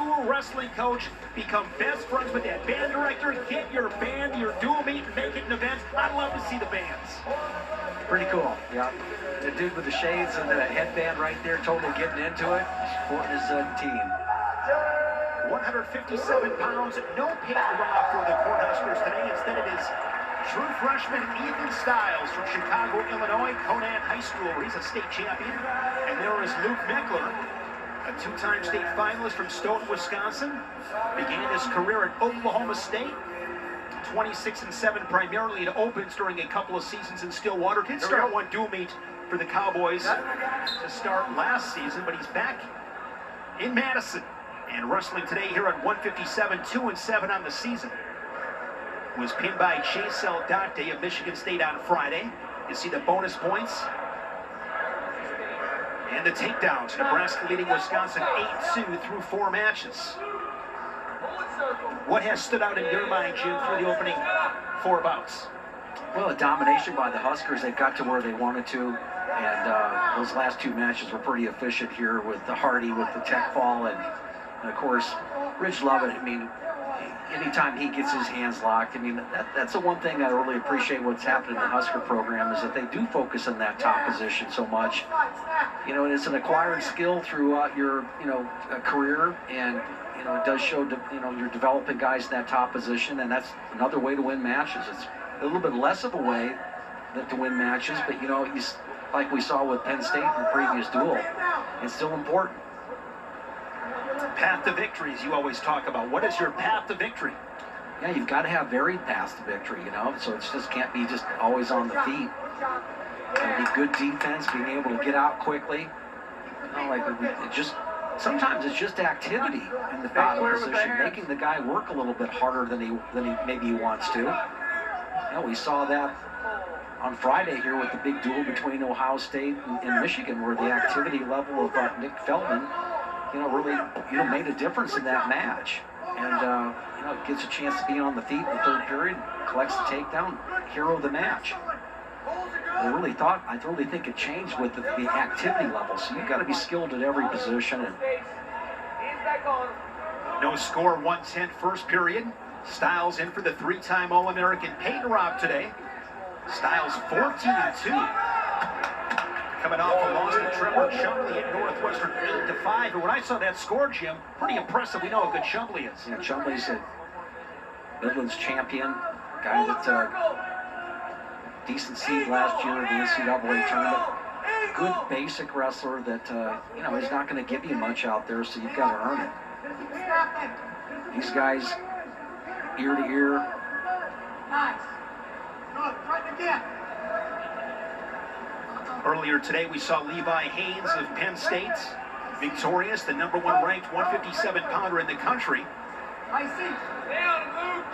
school wrestling coach, become best friends with that band director, get your band, your dual meet, and make it an event. I'd love to see the bands. Pretty cool, yeah. The dude with the shades and the headband right there, totally getting into it, supporting his team. 157 pounds, no paint rob for the Cornhuskers today. Instead it is true freshman Ethan Stiles from Chicago, Illinois, Conan High School, where he's a state champion. And there is Luke Mechler, a two-time state finalist from Stoughton, Wisconsin. Began his career at Oklahoma State. 26-7 primarily at opens during a couple of seasons in Stillwater. Did start one dual meet for the Cowboys to start last season, but he's back in Madison and wrestling today here at 157, 2-7 on the season. Was pinned by Chase Eldate of Michigan State on Friday. You see the bonus points and the takedowns. Nebraska leading Wisconsin 8-2 through 4 matches. What has stood out in your mind, Jim, through the opening 4 bouts? Well, a domination by the Huskers. They got to where they wanted to, and those last 2 matches were pretty efficient here with the Hardy, with the tech fall, and of course, Ridge Lovett. I mean, anytime he gets his hands locked, I mean, that's the one thing I really appreciate what's happened in the Husker program is that they do focus on that top position so much. You know, it's an acquired skill throughout your, career, and it does show, you're developing guys in that top position, and that's another way to win matches. It's a little bit less of a way than to win matches, but, like we saw with Penn State in the previous duel, it's still important. Path to victories you always talk about. What is your path to victory? Yeah, you've got to have varied paths to victory, so it's just can't be just always on the feet. It'll be good defense, being able to get out quickly. Sometimes it's just activity in the bottom position, making the guy work a little bit harder than he maybe he wants to. We saw that on Friday here with the big duel between Ohio State and Michigan, where the activity level of Nick Feldman, really made a difference in that match. And gets a chance to be on the feet in the 3rd period, collects the takedown, hero of the match. I really think it changed with the activity level. So you've got to be skilled at every position. And no score, 110 first period. Stiles in for the 3-time All-American Peyton Robb today. Stiles 14-2. Coming off a loss to Trevor Chumley at Northwestern 8-5. And when I saw that score, Jim, pretty impressive. We know how good Chumley is. Yeah, Chumley's a Midlands champion, guy that decent seed last year in the NCAA tournament. Good basic wrestler that is not going to give you much out there, so you've got to earn it. These guys, ear to ear. Nice. Good. Try it again. Earlier today, we saw Levi Haynes of Penn State victorious, the #1 ranked 157-pounder in the country.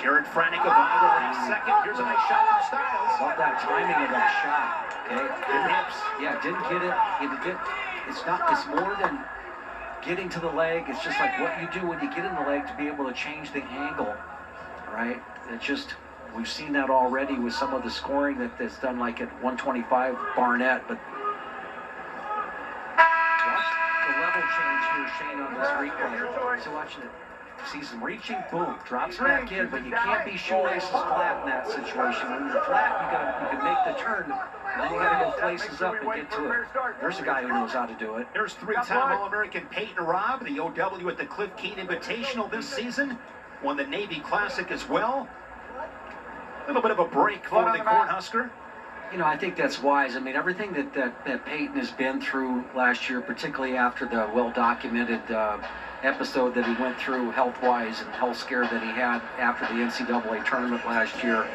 Jared Franick of Iowa ranked 2nd. Here's a nice shot from Stiles. Love that timing of that shot. Okay, didn't get it. It's more than getting to the leg. It's just like what you do when you get in the leg to be able to change the angle, right? We've seen that already with some of the scoring that's done, like at 125 Barnett, but watch the level change here, Shane, on this replay. So watching it, sees him reaching, boom, drops back in, but you can't be shoelaces flat in that situation. When you're flat, you can make the turn, then you gotta go places up and get to it. There's a guy who knows how to do it. There's 3-time All-American Peyton Robb, the OW at the Cliff Keen Invitational this season. Won the Navy Classic as well. A little bit of a break for the Cornhusker. I think that's wise. I mean, everything that Peyton has been through last year, particularly after the well-documented episode that he went through health-wise and health scare that he had after the NCAA tournament last year,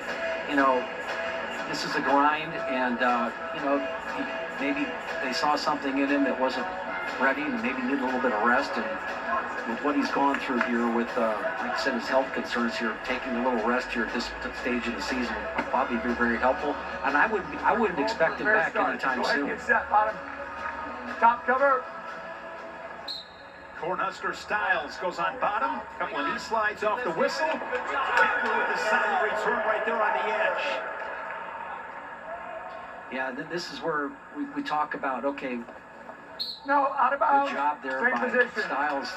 this is a grind, and, maybe they saw something in him that wasn't ready and maybe needed a little bit of rest. And with what he's gone through here with, like I said, his health concerns here, taking a little rest here at this stage of the season would probably be very helpful. And I wouldn't expect him back anytime soon. Top cover. Cornhusker Stiles goes on bottom. A couple of knee slides off the whistle. Mechler with the solid return right there on the edge. Yeah, this is where we talk about, okay, no, out of bounds. Good job there by Stiles.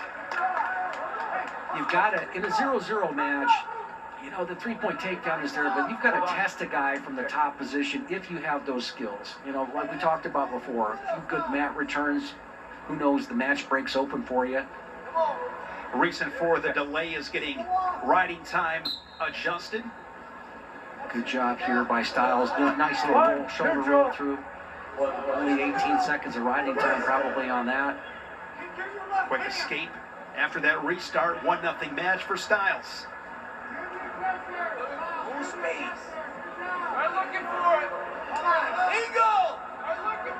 you've got to, in a 0-0 match, you know, the three-point takedown is there, but you've got to test a guy from the top position if you have those skills. You know, like we talked about before, a few good mat returns, who knows, the match breaks open for you. Reason for the delay is getting riding time adjusted. Good job here by Stiles. Nice little roll, shoulder roll through. Only 18 seconds of riding time probably on that. Quick escape after that restart. 1-0 match for Stiles.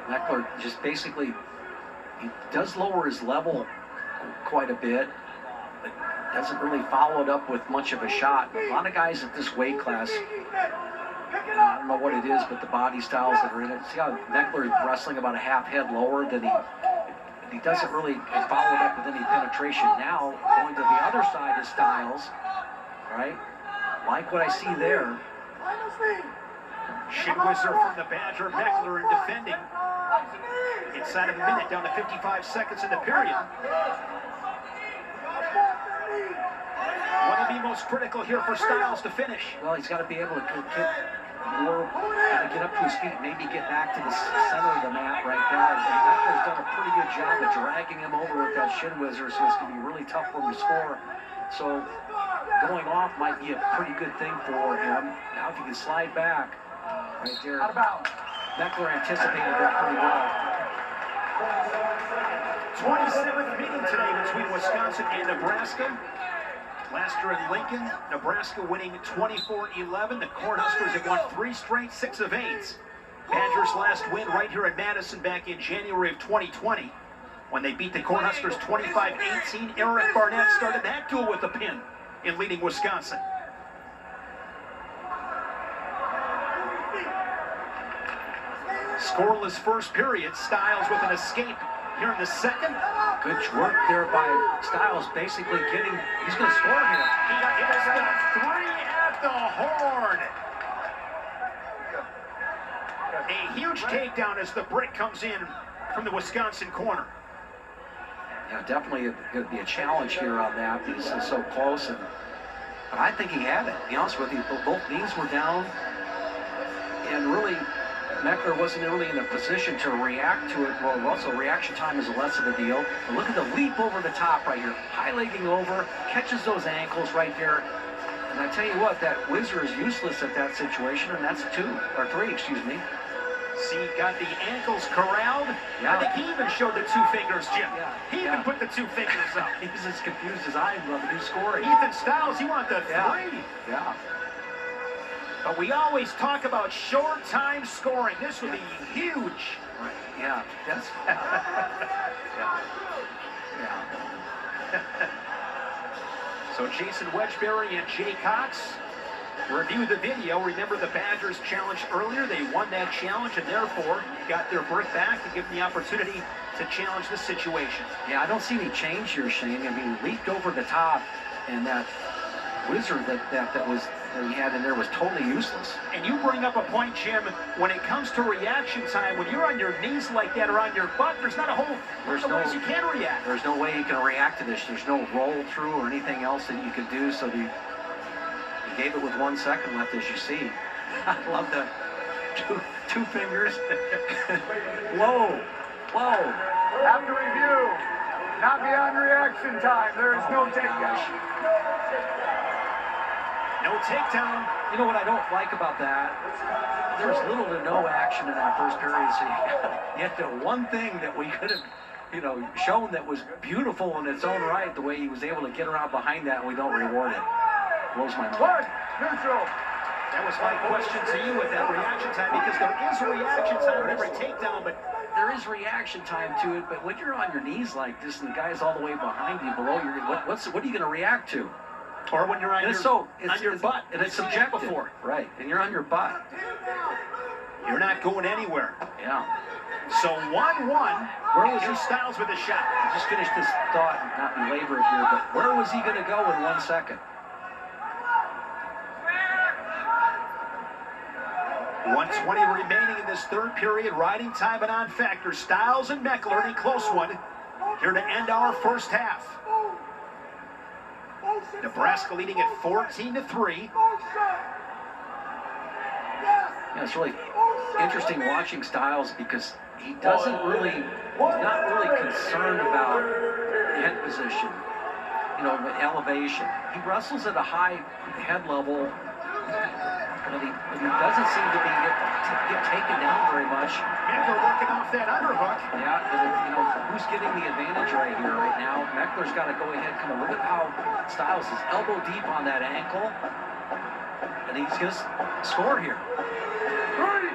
Mechler just basically, he does lower his level quite a bit, but doesn't really follow it up with much of a shot. A lot of guys at this weight class, I don't know what it is, but the body styles that are in it. See how Mechler is wrestling about a half head lower than he doesn't really follow it up with any penetration. Now, going to the other side is Stiles, right? Like what I see there. Shin whizzer from the Badger. Mechler in defending. Inside of a minute, down to 55 seconds in the period. What will be most critical here for Stiles to finish? Well, he's got to be able to get more, get up to his feet, maybe get back to the center of the mat right now. And Mechler's done a pretty good job of dragging him over with that shin whizzer, so it's going to be really tough for him to score. So going off might be a pretty good thing for him. Now if he can slide back, right there. Mechler anticipated that pretty well. 27th meeting today between Wisconsin and Nebraska. Last year in Lincoln, Nebraska winning 24-11. The Cornhuskers have won 3 straight, 6 of 8. Badgers' last win right here at Madison back in January of 2020. When they beat the Cornhuskers 25-18, Eric Barnett started that duel with a pin in leading Wisconsin. Scoreless first period. Stiles with an escape here in the second. Good work there by Stiles, basically getting, he's going to score here. He hits the 3 at the horn. A huge takedown as the brick comes in from the Wisconsin corner. Yeah, definitely going to be a challenge here on that because it's so close. But I think he had it, to be honest with you. Both knees were down, and really, Mechler wasn't really in a position to react to it. Well, also reaction time is less of a deal. But look at the leap over the top right here. High-legging over, catches those ankles right there. And I tell you what, that whizzer is useless at that situation, and that's 2, or 3, excuse me. See, got the ankles corralled. Yeah. I think he even showed the 2 fingers, Jim. Yeah. He even put the 2 fingers up. He's as confused as I am about the new scoring. Ethan Stiles, he wanted the 3. Yeah. But we always talk about short time scoring. This would be huge. Right. Yeah. That's. Yeah. So Jason Wedgbury and Jay Cox review the video. Remember the Badgers challenged earlier. They won that challenge and therefore got their berth back to give them the opportunity to challenge the situation. Yeah, I don't see any change here, Shane. I mean, leaped over the top, and that whizzer that he had in there was totally useless. And you bring up a point, Jim, when it comes to reaction time, when you're on your knees like that or on your butt, there's not a whole lot of ways you can react. There's no way you can react to this. There's no roll through or anything else that you could do, so he gave it with 1 second left, as you see. I love that. Two fingers. Whoa. After review, not beyond reaction time. There is no takedown. No takedown. You know what I don't like about that? There's little to no action in that first period, so you had to one thing that we could have, shown that was beautiful in its own right, the way he was able to get around behind that, and we don't reward it. Blows my mind. Neutral. That was my question to you with that reaction time, because there is a reaction time in every takedown, but there is reaction time to it. But when you're on your knees like this and the guy's all the way behind you, below you, what are you going to react to? Or when you're on your butt, and it's subjective. Before. Right, and you're on your butt. You're not going anywhere. Yeah. So 1-1. Where was your Stiles with a shot? I just finished this thought, not belabor it here, but where was he going to go in 1 second? 1:20 remaining in this third period. Riding time and on factor. Stiles and Mechler in a close one here to end our first half. Nebraska leading at 14-3. Yeah, it's really interesting watching Stiles because he doesn't really, he's not really concerned about head position, you know, elevation. He wrestles at a high head level, but he doesn't seem to be get taken down very much. Mechler working off that underhook. Yeah, and you know, who's getting the advantage right here, right now? Mechler's got to go ahead. Come on, look at how Stiles is elbow deep on that ankle, and he's going to score here.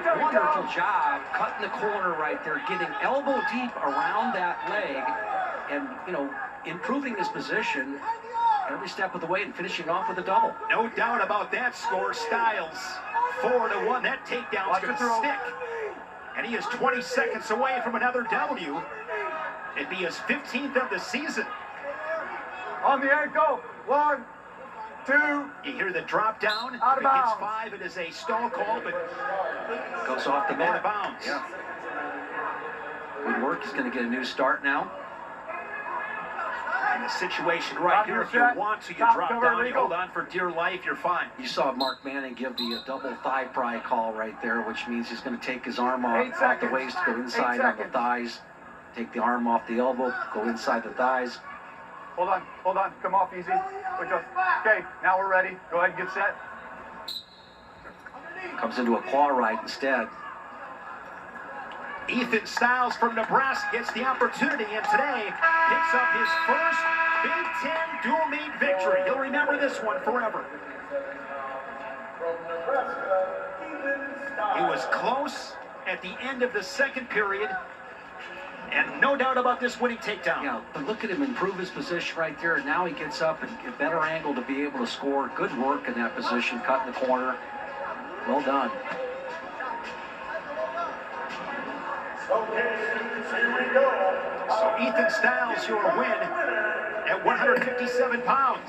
Wonderful job cutting the corner right there, getting elbow deep around that leg, and you know, improving his position every step of the way and finishing off with a double. No doubt about that score. Stiles 4-1. That takedown's going to stick, and he is 20 seconds away from another W. It'd be his 15th of the season. On the ankle. 1, 2. You hear the drop down. If Out of it gets bounds. 5, it is a stall call, but Goes off the out mat. of bounds. Yeah. Good work. He's going to get a new start now. And the situation right here, if you want to, you drop down, you hold on for dear life, you're fine. You saw Mark Manning give the double thigh pry call right there, which means he's going to take his arm 8 off the seconds. waist, go 8 inside on the seconds. thighs, take the arm off the elbow, go inside the thighs. Hold on. Come off easy. Okay, now we're ready. Go ahead and get set. Comes into a claw ride instead. Ethan Stiles from Nebraska gets the opportunity, and today picks up his first Big Ten dual meet victory. He'll remember this one forever. He was close at the end of the second period, and no doubt about this winning takedown. Yeah, but look at him improve his position right there. Now he gets up and a better angle to be able to score. Good work in that position, cutting the corner. Well done. So Ethan Stiles, your win at 157 pounds.